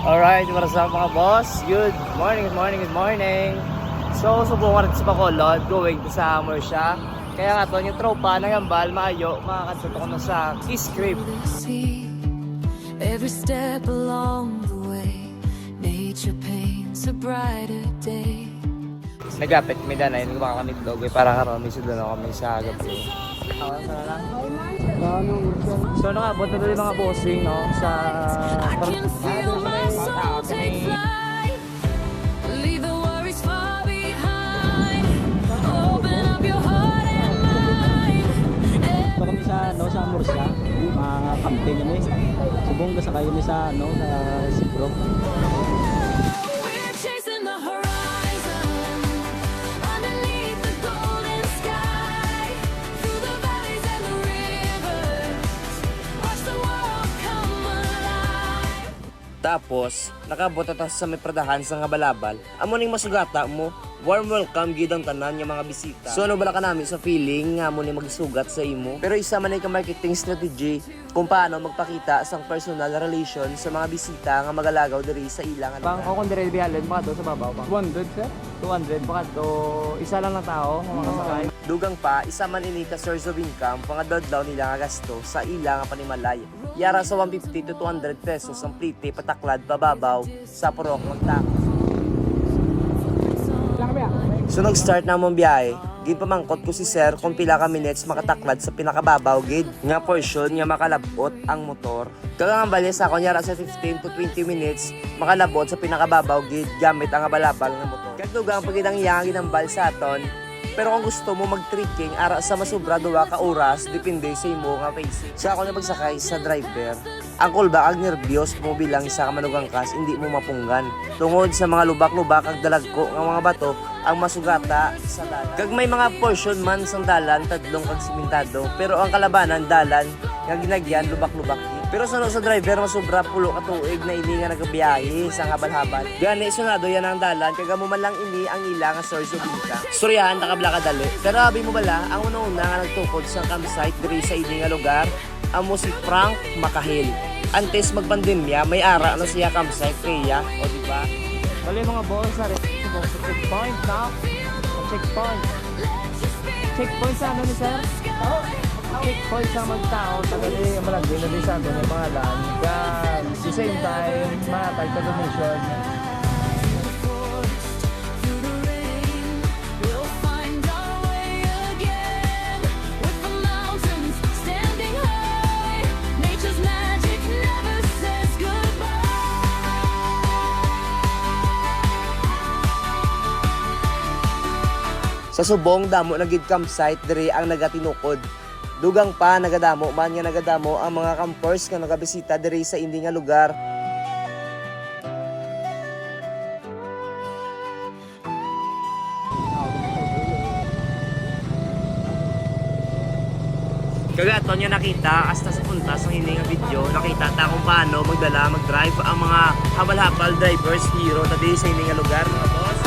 Alright, what's up mga boss? Good morning, good morning, good morning. So, subukan rin sa Bacolod, going to sa Murcia. Kaya nga to, yung tropa ng Yambal, maayo, makakanta ko na sa Kiss Crib. Every step along the way, nature paints a brighter day. Nagapit kami dana, yun baka kami vlog, para karami sila na kami sa gabi. So, nakabot na doon yung mga bossing, no, sa... Leave the worries far behind. Open up your heart and mind. Ito kami sa Murcia, mga camping kami. Subong ka sa kayo ni sa Sigro. We're chasing the horizon underneath the golden sky. Through the valleys and the rivers, watch the world come alive. Tapos, nakabot na sa may pradahan sa Ngabalabal. Amo ning masugata mo, warm welcome gid ang tanan nga mga bisita. So ano bala ka namin sa feeling nga mo ni magsugat sa imo. Pero isa man ay ka marketing strategy kung paano magpakita sang personal relation sa mga bisita nga magalagaw diri sa ilang. Bang ako kung dire bihalin baka sa babaw bang 200 sir? 200 baka to isa lang na tao mga sakay. Dugang pa isa man ini ka source of income pangadadlaw nila nga gasto sa ilang nga panimalay. Yara sa 150 to 200 pesos ang plite pataklad pababaw sa purok magtako. So nag-start na mong biyahe, gid pamangkot ko si sir kung pila ka minutes makataklad sa pinakababaw gid nga portion nga makalabot ang motor. Kagangambali sa ako nyara sa 15 to 20 minutes makalabot sa pinakababaw gid gamit ang abalabal nga motor. Kagdugang pagidang iyang ginambal sa aton. Pero kung gusto mo mag-trekking ara sa masubra duwa ka oras depende sa imo nga pacing. Sa ako na pagsakay sa driver, ang kulba ag nervyos mo bilang isa ka manugang kas hindi mo mapunggan. Tungod sa mga lubak-lubak ag dalagko nga mga bato ang masugata sa dalan. Kag may mga portion man sang dalan tadlong kag simentado, pero ang kalabanan dalan nga ginagyan lubak-lubak. Pero sa driver masubra pulo ka tuig na ini nga nagabiyahe sa habal-habal. Gani sunado yan ang dalan kag amo man lang ini ang ila nga source of income. Suryahan takabla ka dali. Pero abi mo bala ang una-una nga nagtukod sa campsite diri sa ini nga lugar amo si Frank Macahil. Antes magpandemya may ara na siya campsite kaya o di ba? Dali mga boss sa checkpoint na. Checkpoint. Checkpoint sa ano ni sir? Checkpoint sa magtao tagali malagi na din sa atin yung mga lan. At the same time matay ka donation. Through the rain, we'll find our way again. With the mountains standing high, nature's magic never says goodbye. Sa subong damo na gid campsite diri ang nagatinukod. Dugang pa nagadamo man nga nagadamo ang mga campers nga nagabisita diri sa indi nga lugar. Kagato niya nakita hasta sa punta sa hindi nga video, nakita ta kung paano magdala, mag-drive ang mga habal-habal drivers hero diri sa hindi nga lugar mga boss.